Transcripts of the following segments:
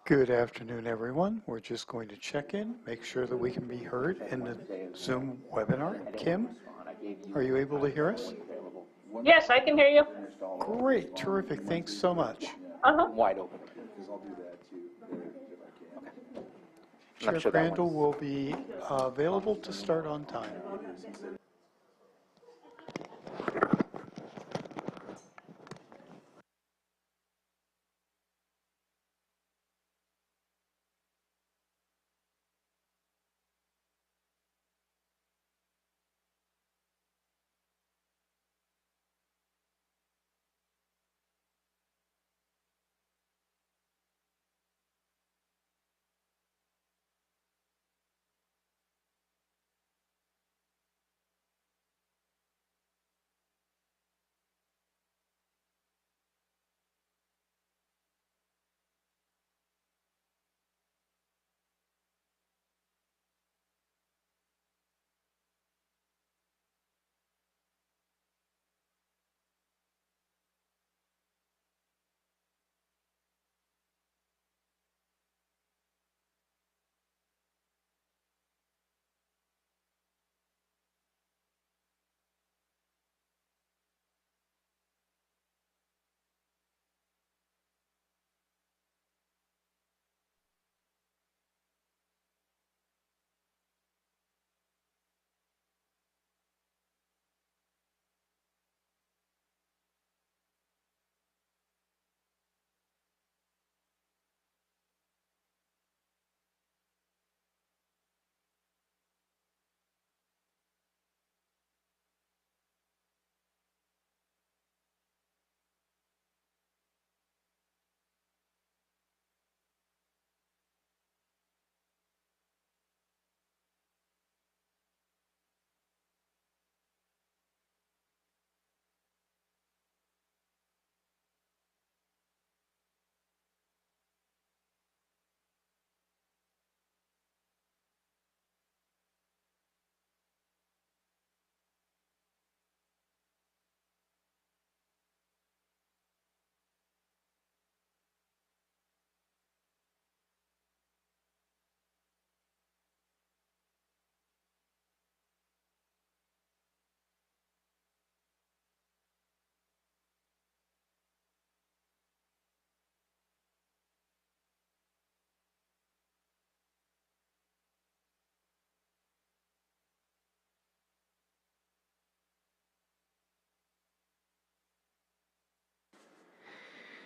Good afternoon, everyone. We're just going to check in, make sure that we can be heard in the Zoom webinar. Kim, are you able to hear us? Yes, I can hear you. Great, terrific. Thanks so much. Wide open. Chair Crandall will be available to start on time.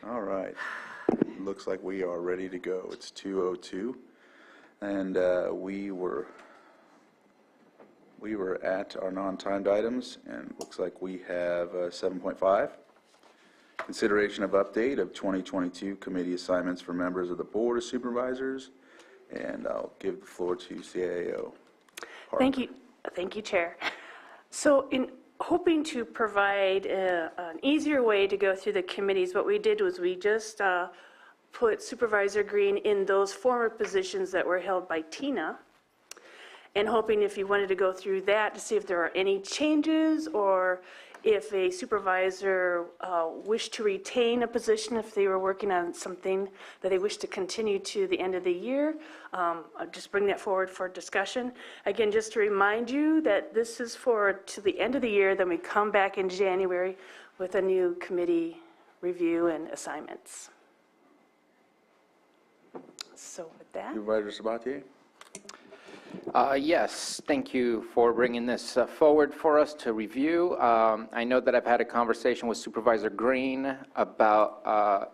All right. Looks like we are ready to go. It's 2:02, and we were at our non-timed items, and looks like we have 7.5. Consideration of update of 2022 committee assignments for members of the Board of Supervisors, and I'll give the floor to CAO. Thank you, Chair. So in hoping to provide an easier way to go through the committees, what we did was we just put Supervisor Green in those former positions that were held by Tina, and hoping if you wanted to go through that to see if there are any changes, or if a supervisor wished to retain a position if they were working on something that they wish to continue to the end of the year. I'll just bring that forward for discussion. Again, just to remind you that this is to the end of the year, then we come back in January with a new committee review and assignments. So with that. Supervisor Sabatier? Yes, thank you for bringing this forward for us to review. I know that I've had a conversation with Supervisor Green about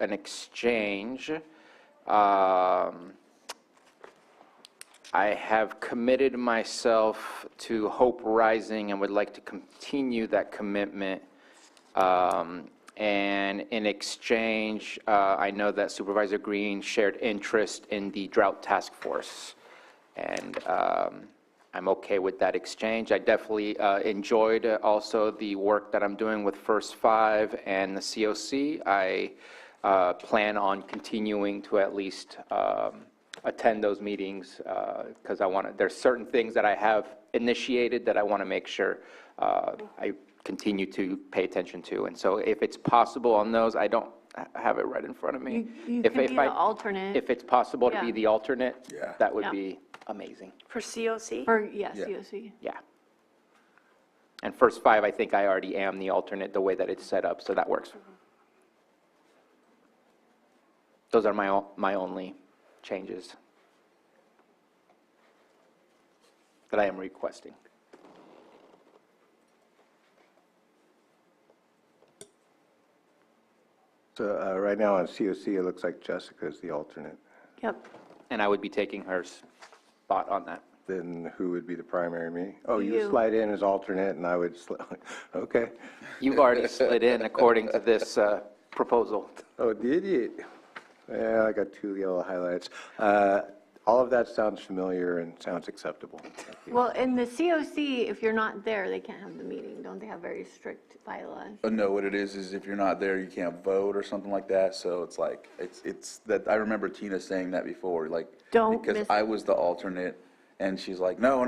an exchange. I have committed myself to Hope Rising and would like to continue that commitment. And in exchange, I know that Supervisor Green shared interest in the Drought Task Force. And I'm okay with that exchange. I definitely enjoyed also the work that I'm doing with First Five and the COC. I plan on continuing to at least attend those meetings because there's certain things that I have initiated that I want to make sure I continue to pay attention to. And so if it's possible on those, I don't have it right in front of me. You If- can if be I- the alternate If it's possible to be Yeah. the alternate, Yeah. that would Yeah. be amazing. For COC? for, yeah, Yeah. COC. Yeah. And first 5, I think I already am the alternate, the way that it's set up, so that works. Those are my only changes that I am requesting. So right now on COC, it looks like Jessica's the alternate. Yep. And I would be taking her spot on that. Then who would be the primary, me? Oh, you You. slide in as alternate and I would, okay. You've already slid in according to this proposal. Oh, did you? Yeah, I got 2 yellow highlights. All of that sounds familiar and sounds acceptable. Thank you. Well, in the COC, if you're not there, they can't have the meeting. Don't they have very strict bylaws? No, what it is if you're not there, you can't vote or something like that, so it's like, it's that, I remember Tina saying that before, like. Don't Because miss- I was the alternate, and she's like, no,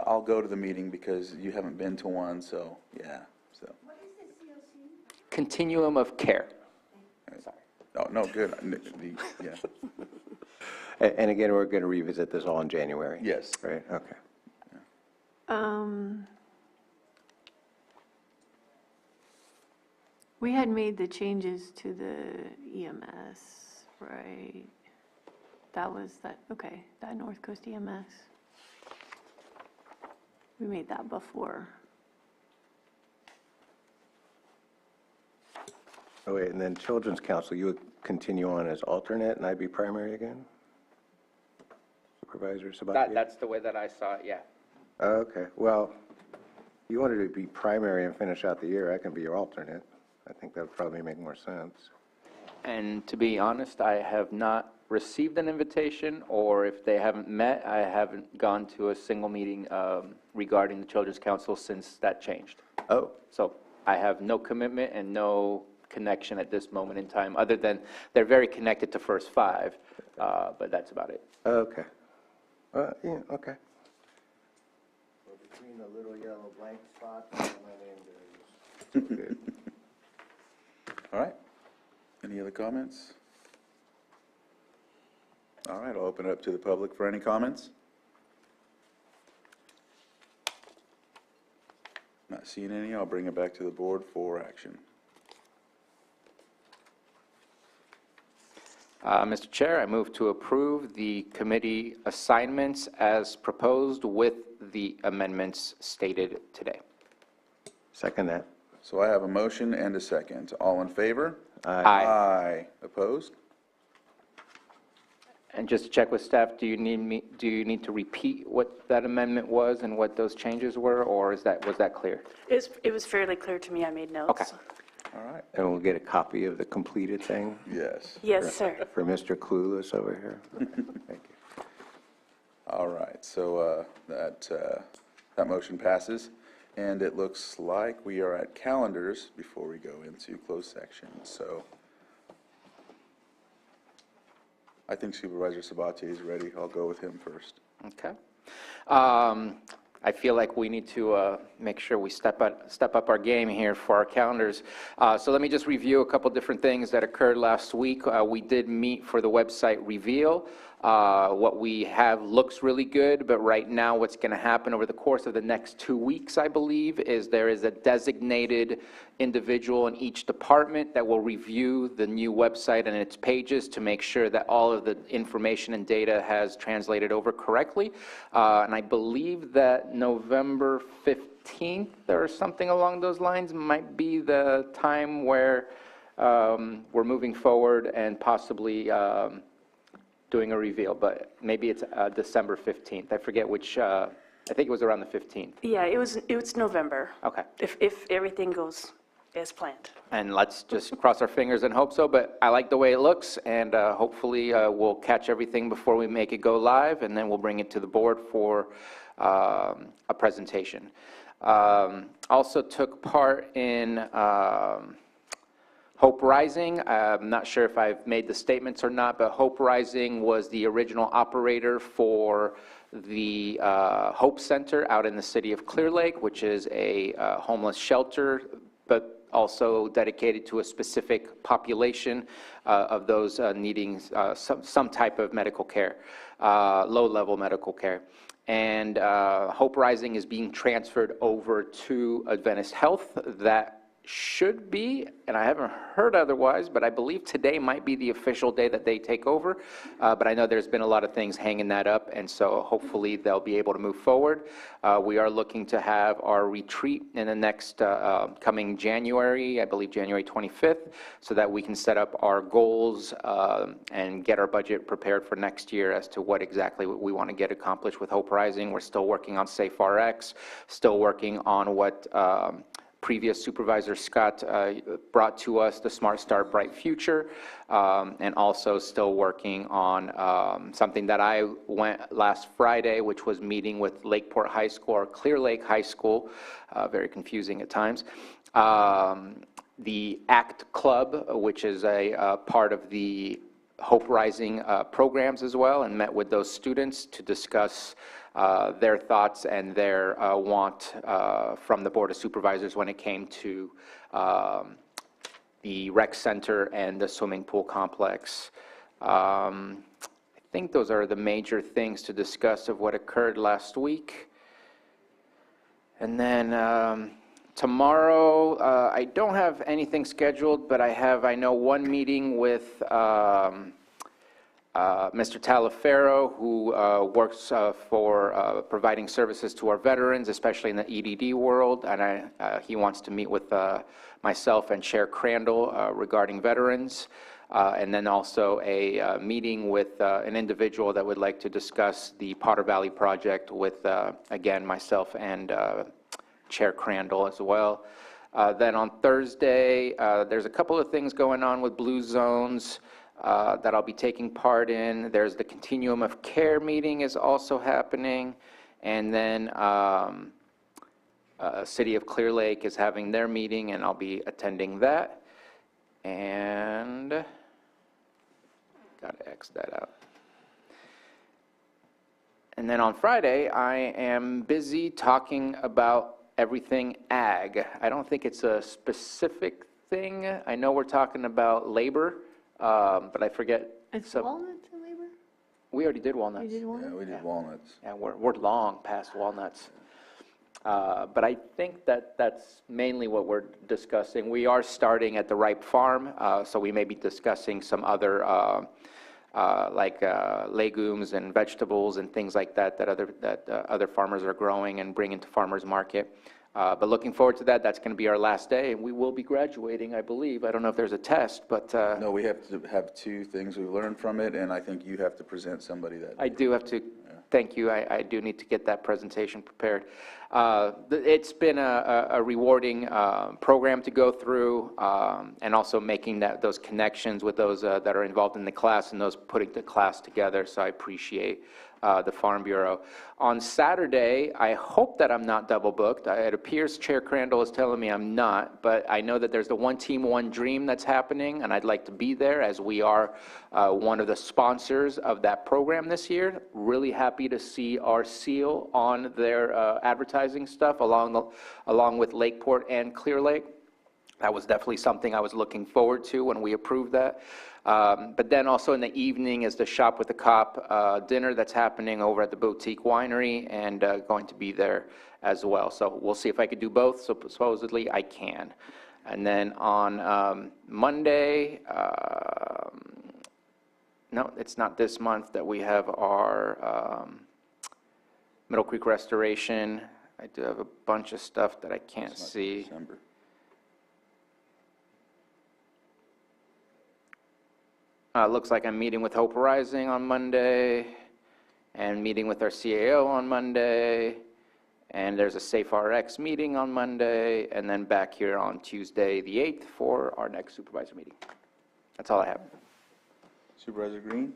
I'll go to the meeting because you haven't been to one, so, yeah, so. Continuum of care. Oh, no, good, yeah, And again, we're going to revisit this all in January? yes. Right, okay. We had made the changes to the EMS, right? That was that, okay, that North Coast EMS. We made that before. Oh, wait, and then Children's Council, you would continue on as alternate and I'd be primary again? Supervisor Sabatier? That's the way that I saw it, yeah. Oh, okay, well, you wanted to be primary and finish out the year, I can be your alternate. I think that would probably make more sense. And to be honest, I have not received an invitation, or if they haven't met, I haven't gone to a single meeting regarding the Children's Council since that changed. Oh, So I have no commitment and no connection at this moment in time, other than they're very connected to First 5, but that's about it. okay. Yeah, okay. Well, between the little yellow blank spots and my name, there's, good. All right, any other comments? All right, I'll open it up to the public for any comments. Not seeing any, I'll bring it back to the board for action. Mr. Chair, I move to approve the committee assignments as proposed with the amendments stated today. Second that. So I have a motion and a second. All in favor? Aye. Aye. Opposed? And just to check with staff, do you need to repeat what that amendment was and what those changes were, or was that clear? It was fairly clear to me, I made notes. Okay. All right, And we'll get a copy of the completed thing yes. Yes, sir. for Mr. Clueless over here. Thank you. All right, so that motion passes, and it looks like we are at calendars before we go into closed section, so I think Supervisor Sabatier is ready. I'll go with him first. Okay. I feel like we need to make sure we step up our game here for our calendars. So let me just review a couple different things that occurred last week. We did meet for the website reveal. What we have looks really good, but right now what's going to happen over the course of the next 2 weeks, I believe, is there is a designated individual in each department that will review the new website and its pages to make sure that all of the information and data has translated over correctly. And I believe that November 15th or something along those lines might be the time where we're moving forward and possibly doing a reveal, but maybe it's December 15th. I forget which, I think it was around the 15th. Yeah, it was November, Okay. if everything goes as planned. And let's just cross our fingers and hope so, but I like the way it looks, and hopefully we'll catch everything before we make it go live, and then we'll bring it to the board for a presentation. Also took part in Hope Rising. I'm not sure if I've made the statements or not, but Hope Rising was the original operator for the Hope Center out in the city of Clear Lake, which is a homeless shelter, but also dedicated to a specific population of those needing some type of medical care, low-level medical care. And Hope Rising is being transferred over to Adventist Health. That should be, and I haven't heard otherwise, but I believe today might be the official day that they take over. But I know there's been a lot of things hanging that up, and so hopefully they'll be able to move forward. We are looking to have our retreat in the next coming January, I believe January 25th, so that we can set up our goals and get our budget prepared for next year as to what exactly we want to get accomplished with Hope Rising. We're still working on SafeRx, still working on what previous Supervisor Scott brought to us, the Smart Start Bright Future, and also still working on something that I went last Friday, which was meeting with Lakeport High School, or Clear Lake High School, very confusing at times, the ACT Club, which is a part of the Hope Rising programs as well, and met with those students to discuss their thoughts and their want from the Board of Supervisors when it came to the rec center and the swimming pool complex. I think those are the major things to discuss of what occurred last week. And then tomorrow, I don't have anything scheduled, but I know one meeting with Mr. Talaferro, who works for providing services to our veterans, especially in the EDD world, and he wants to meet with myself and Chair Crandall regarding veterans, and then also a meeting with an individual that would like to discuss the Potter Valley project with, again, myself and Chair Crandall as well. Then on Thursday, there's a couple of things going on with Blue Zones that I'll be taking part in. There's the Continuum of Care meeting is also happening. And then City of Clear Lake is having their meeting, and I'll be attending that. And gotta X that out. And then on Friday, I am busy talking about everything ag. I don't think it's a specific thing. I know we're talking about labor, but I forget. It's walnuts and labor? We already did walnuts. You did walnuts? Yeah, we did walnuts. Yeah, we're long past walnuts. But I think that's mainly what we're discussing. We are starting at the Ripe Farm, so we may be discussing some other like legumes and vegetables and things like that other farmers are growing and bringing to farmers market. But looking forward to that. That's going to be our last day, and we will be graduating, I believe. I don't know if there's a test, but No, we have to have two things we learned from it, and I think you have to present somebody that. I do have to. Thank you. I do need to get that presentation prepared. It's been a rewarding program to go through, and also making those connections with those that are involved in the class and those putting the class together, so I appreciate the Farm Bureau. On Saturday, I hope that I'm not double booked. It appears Chair Crandall is telling me I'm not, but I know that there's the One Team, One Dream that's happening, and I'd like to be there as we are one of the sponsors of that program this year. Really happy to see our seal on their advertising stuff along with Lakeport and Clear Lake. That was definitely something I was looking forward to when we approved that. But then also in the evening is the Shop with the Cop dinner that's happening over at the Boutique Winery, and going to be there as well. So we'll see if I could do both. So supposedly I can. And then on Monday, no, it's not this month that we have our Middle Creek Restoration. I do have a bunch of stuff that I can't see. December. Looks like I'm meeting with Hope Rising on Monday, and meeting with our CAO on Monday, and there's a SafeRx meeting on Monday, and then back here on Tuesday the 8th for our next supervisor meeting. That's all I have. Supervisor Green?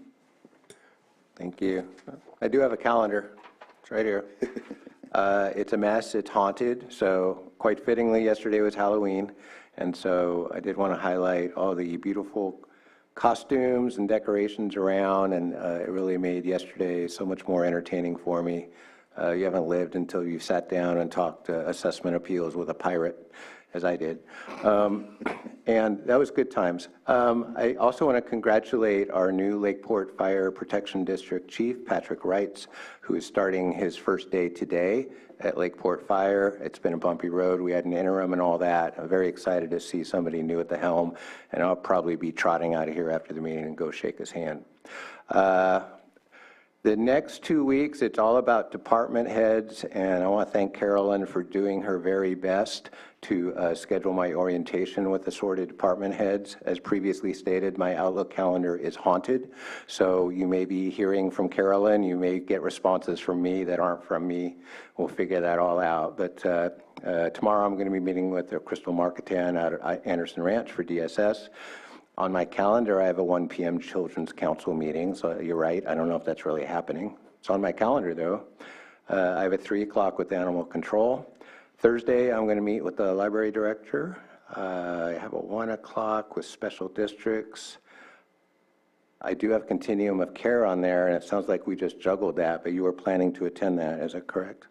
Thank you. I do have a calendar. It's right here. It's a mess. It's haunted. So quite fittingly, yesterday was Halloween. And so I did want to highlight all the beautiful costumes and decorations around. And it really made yesterday so much more entertaining for me. You haven't lived until you sat down and talked assessment appeals with a pirate. as I did. And that was good times. I also want to congratulate our new Lakeport Fire Protection District Chief, Patrick Wrights, who is starting his first day today at Lakeport Fire. It's been a bumpy road. We had an interim and all that. I'm very excited to see somebody new at the helm, and I'll probably be trotting out of here after the meeting and go shake his hand. The next 2 weeks, it's all about department heads, and I want to thank Carolyn for doing her very best to schedule my orientation with assorted department heads. As previously stated, my Outlook calendar is haunted, so you may be hearing from Carolyn. You may get responses from me that aren't from me. We'll figure that all out. But tomorrow I'm going to be meeting with Crystal Marketan out at Anderson Ranch for DSS. On my calendar, I have a 1 p.m. Children's Council meeting, so you're right, I don't know if that's really happening. It's on my calendar, though. I have a 3 o'clock with Animal Control. Thursday, I'm going to meet with the library director. I have a 1 o'clock with Special Districts. I do have Continuum of Care on there, and it sounds like we just juggled that, but you were planning to attend that, is that correct?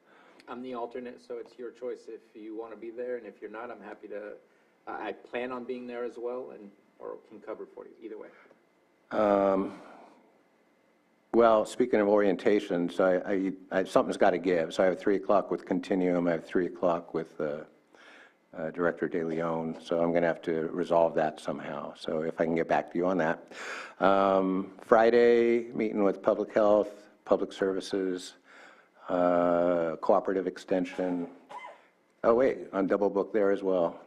I'm the alternate, so it's your choice if you want to be there, and if you're not, I'm happy to, I plan on being there as well, or can cover for you, either way. Well, speaking of orientations, something's got to give. So I have 3 o'clock with Continuum, I have 3 o'clock with Director De Leon, so I'm going to have to resolve that somehow. So if I can get back to you on that. Friday, meeting with Public Health, Public Services, Cooperative Extension. Oh, wait, I'm double booked there as well.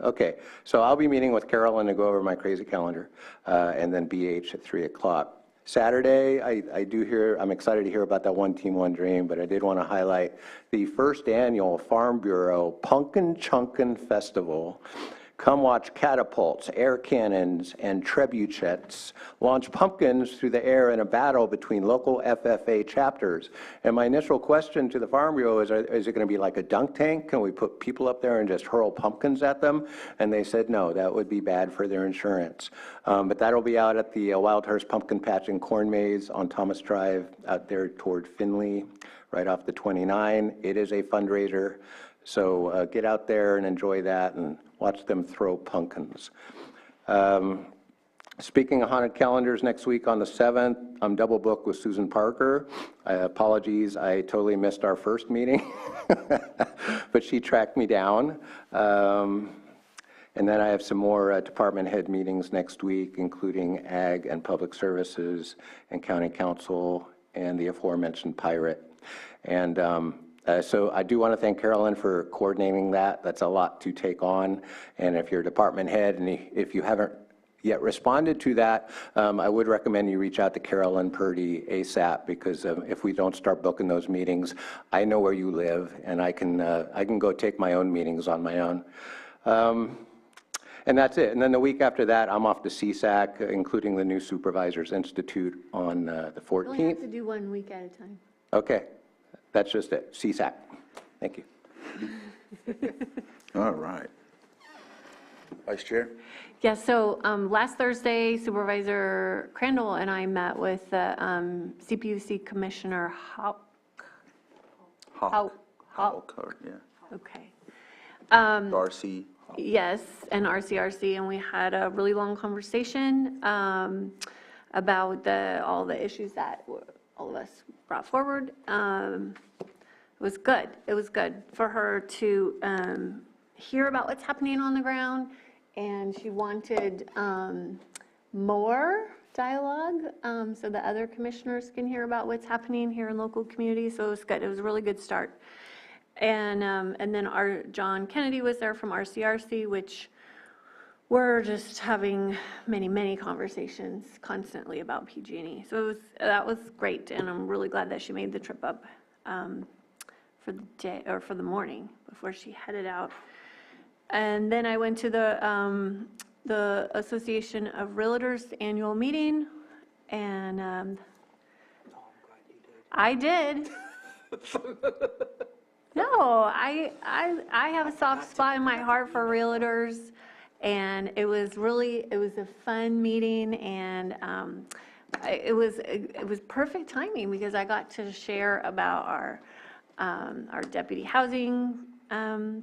Okay, so I'll be meeting with Carolyn to go over my crazy calendar, and then BH at 3 o'clock. Saturday, I'm excited to hear about that One Team, One Dream, but I did want to highlight the first annual Farm Bureau Punkin' Chunkin' Festival. Come watch catapults, air cannons, and trebuchets launch pumpkins through the air in a battle between local FFA chapters. And my initial question to the Farm Bureau is it going to be like a dunk tank? Can we put people up there and just hurl pumpkins at them? And they said no, that would be bad for their insurance. But that'll be out at the Wildhurst Pumpkin Patch and Corn Maze on Thomas Drive out there toward Finley, right off the 29. It is a fundraiser. So get out there and enjoy that and watch them throw pumpkins. Speaking of haunted calendars, next week on the 7th, I'm double booked with Susan Parker. Apologies, I totally missed our first meeting, but she tracked me down. And then I have some more department head meetings next week, including Ag and Public Services and County Council and the aforementioned Pirate. And so I do want to thank Carolyn for coordinating that. That's a lot to take on. And if you're a department head and if you haven't yet responded to that, I would recommend you reach out to Carolyn Purdy ASAP, because if we don't start booking those meetings, I know where you live, and I can go take my own meetings on my own. And that's it. And then the week after that, I'm off to CSAC, including the new Supervisors Institute on the 14th. You only have to do 1 week at a time. Okay. That's just it, CSAC. Thank you. All right. Vice Chair? Yeah, so last Thursday, Supervisor Crandall and I met with CPUC Commissioner Hawk. Hawk, yeah. Okay. Darcy. Yes, and RCRC, and we had a really long conversation about all the issues that all of us brought forward. It was good. It was good for her to hear about what's happening on the ground, and she wanted more dialogue so that other commissioners can hear about what's happening here in local communities. So it was good. It was a really good start. And then our John Kennedy was there from RCRC, which we're just having many conversations constantly about PG&E. So that was great, and I'm really glad that she made the trip up for the day or for the morning before she headed out. And then I went to the Association of Realtors annual meeting, and I did. No, I have a soft spot in my heart for realtors, and it was a fun meeting, and it was perfect timing because I got to share about our deputy housing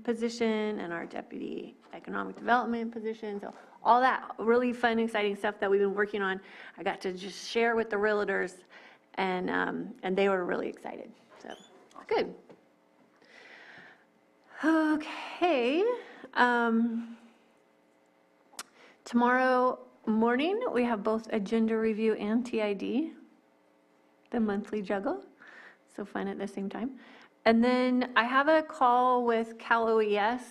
position and our deputy economic development position. So all that really fun, exciting stuff that we've been working on, I got to just share with the realtors, and they were really excited. So good. Okay. Tomorrow morning, we have both agenda review and TID, the monthly juggle. So fun at the same time. And then I have a call with Cal OES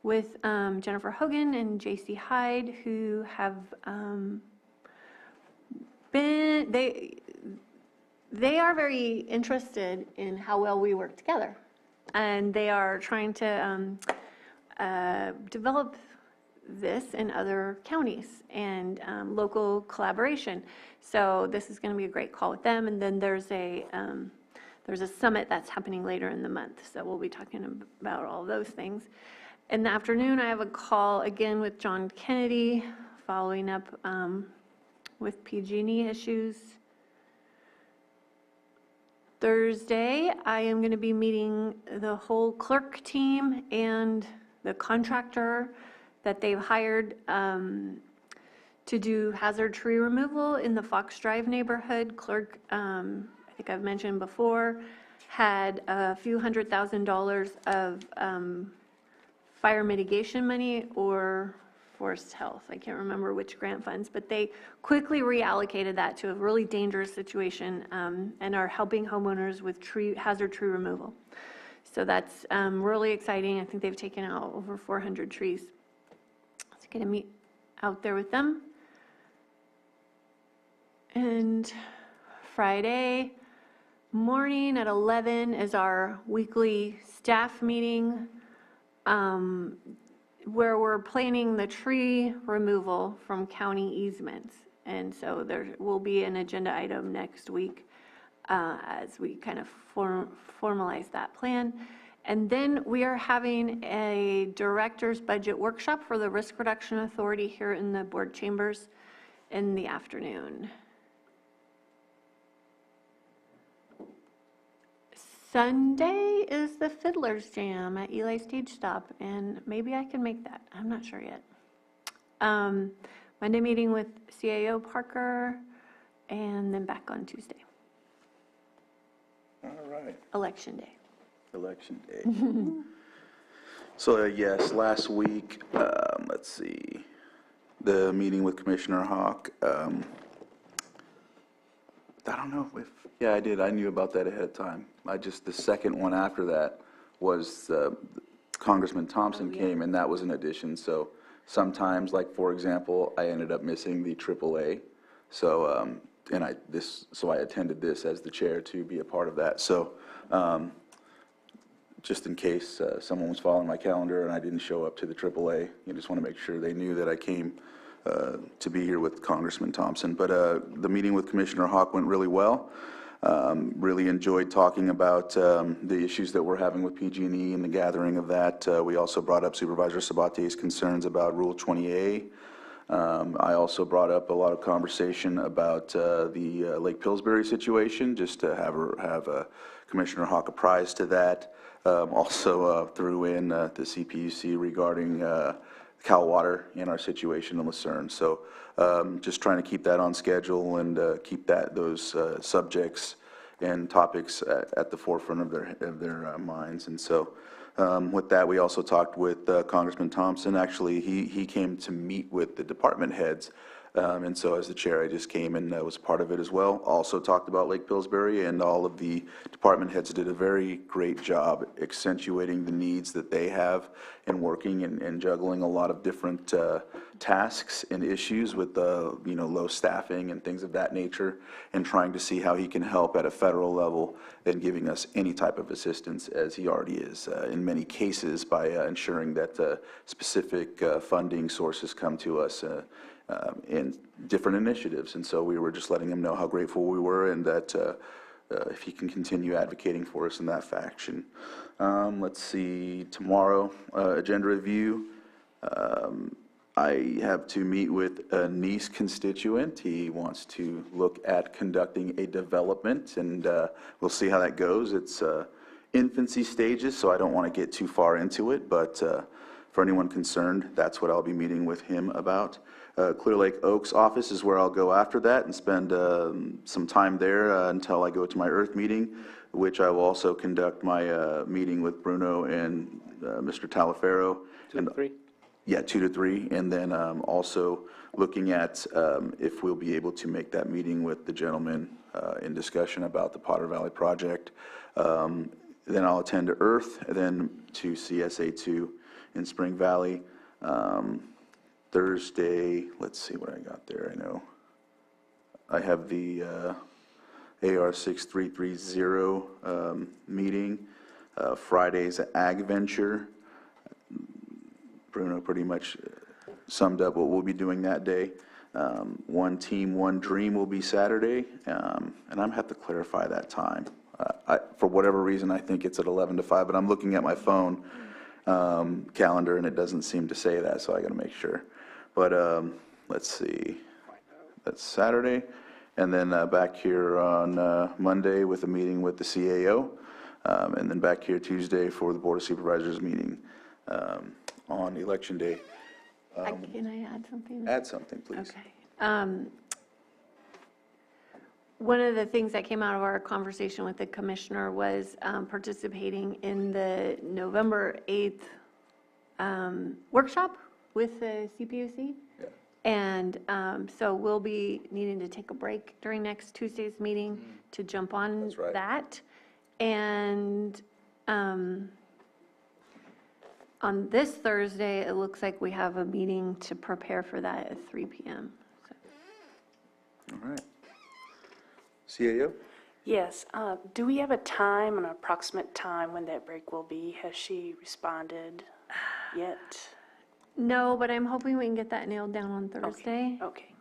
with Jennifer Hogan and JC Hyde, who have they are very interested in how well we work together. And they are trying to develop this in other counties and local collaboration. So this is going to be a great call with them. And then there's a summit that's happening later in the month. So we'll be talking about all those things. In the afternoon, I have a call again with John Kennedy, following up with PG&E issues. Thursday, I am going to be meeting the whole clerk team and the contractor that they've hired to do hazard tree removal in the Fox Drive neighborhood. Clerk, I think I've mentioned before, had a few $100,000 of fire mitigation money or forest health. I can't remember which grant funds, but they quickly reallocated that to a really dangerous situation and are helping homeowners with hazard tree removal. So that's really exciting. I think they've taken out over 400 trees. So going to meet out there with them. And Friday morning at 11 is our weekly staff meeting, where we're planning the tree removal from county easements. And so there will be an agenda item next week as we kind of formalize that plan. And then we are having a director's budget workshop for the Risk Reduction Authority here in the board chambers in the afternoon. Sunday is the Fiddler's Jam at Eli Stage Stop, and maybe I can make that. I'm not sure yet. Monday meeting with CAO Parker, and then back on Tuesday. All right. Election Day. Election day. So yes, last week, let's see, the meeting with Commissioner Hawk. I don't know if, yeah, I did. I knew about that ahead of time. The second one after that was Congressman Thompson came, and that was an addition. So sometimes, like for example, I ended up missing the AAA. So so I attended this as the chair to be a part of that. So just in case someone was following my calendar and I didn't show up to the AAA, you just want to make sure they knew that I came to be here with Congressman Thompson. But the meeting with Commissioner Hawk went really well. Really enjoyed talking about the issues that we're having with PG&E and the gathering of that. We also brought up Supervisor Sabatier's concerns about Rule 20A. I also brought up a lot of conversation about the Lake Pillsbury situation, just to have Commissioner Hawk apprised to that. Also threw in the CPUC regarding Cal Water in our situation in Lucerne. So just trying to keep that on schedule and keep those subjects and topics at the forefront of their minds. And so with that, we also talked with Congressman Thompson. Actually, he came to meet with the department heads. And so as the chair, I just came and was part of it as well. Also talked about Lake Pillsbury, and all of the department heads did a very great job accentuating the needs that they have in working and juggling a lot of different tasks and issues with low staffing and things of that nature, and trying to see how he can help at a federal level and giving us any type of assistance, as he already is in many cases, by ensuring that specific funding sources come to us in different initiatives. And so we were just letting him know how grateful we were, and that if he can continue advocating for us in that faction. Let's see, tomorrow, agenda review. I have to meet with a Nice constituent. He wants to look at conducting a development, and we'll see how that goes. It's infancy stages, so I don't want to get too far into it, but for anyone concerned, that's what I'll be meeting with him about. Clear Lake Oaks office is where I'll go after that and spend some time there until I go to my Earth meeting, which I will also conduct my meeting with Bruno and Mr. Talaferro. 2 to 3? Yeah, 2 to 3, and then also looking at if we'll be able to make that meeting with the gentleman in discussion about the Potter Valley project. Then I'll attend to Earth, and then to CSA2 in Spring Valley. Thursday, let's see what I got there. I know I have the AR 6330 meeting. Friday's Ag Venture. Bruno pretty much summed up what we'll be doing that day. One Team, One Dream will be Saturday, and I'm going to have to clarify that time. For whatever reason, I think it's at 11 to 5, but I'm looking at my phone calendar, and it doesn't seem to say that, so I got to make sure. But let's see. That's Saturday. And then back here on Monday with a meeting with the CAO, and then back here Tuesday for the Board of Supervisors meeting on Election Day. Can I add something? Add something, please. Okay. One of the things that came out of our conversation with the commissioner was participating in the November 8th workshop with the CPUC. Yeah. And so we'll be needing to take a break during next Tuesday's meeting to jump on That's right. that. And on this Thursday, it looks like we have a meeting to prepare for that at 3 p.m. So. All right. CAO? Yes, do we have a time, an approximate time when that break will be? Has she responded yet? No, but I'm hoping we can get that nailed down on Thursday. Okay.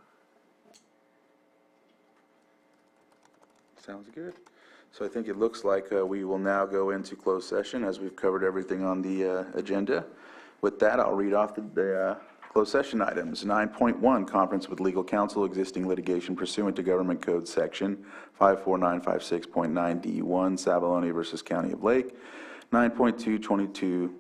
Sounds good. So I think it looks like we will now go into closed session as we've covered everything on the agenda. With that, I'll read off the closed session items. 9.1, conference with legal counsel, existing litigation pursuant to Government Code Section 54956.9D1, Sabalone versus County of Lake. 9.2,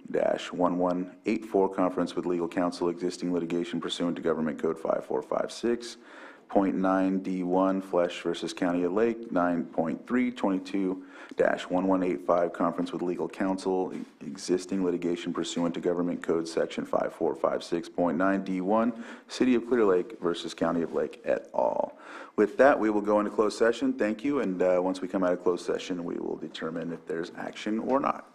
22-1184, conference with legal counsel, existing litigation pursuant to Government Code 5456.9D1, Flesh versus County of Lake. 9.3, 22-1185, conference with legal counsel, existing litigation pursuant to Government Code Section 5456.9D1, City of Clear Lake versus County of Lake et al. With that, we will go into closed session. Thank you, and once we come out of closed session, we will determine if there's action or not.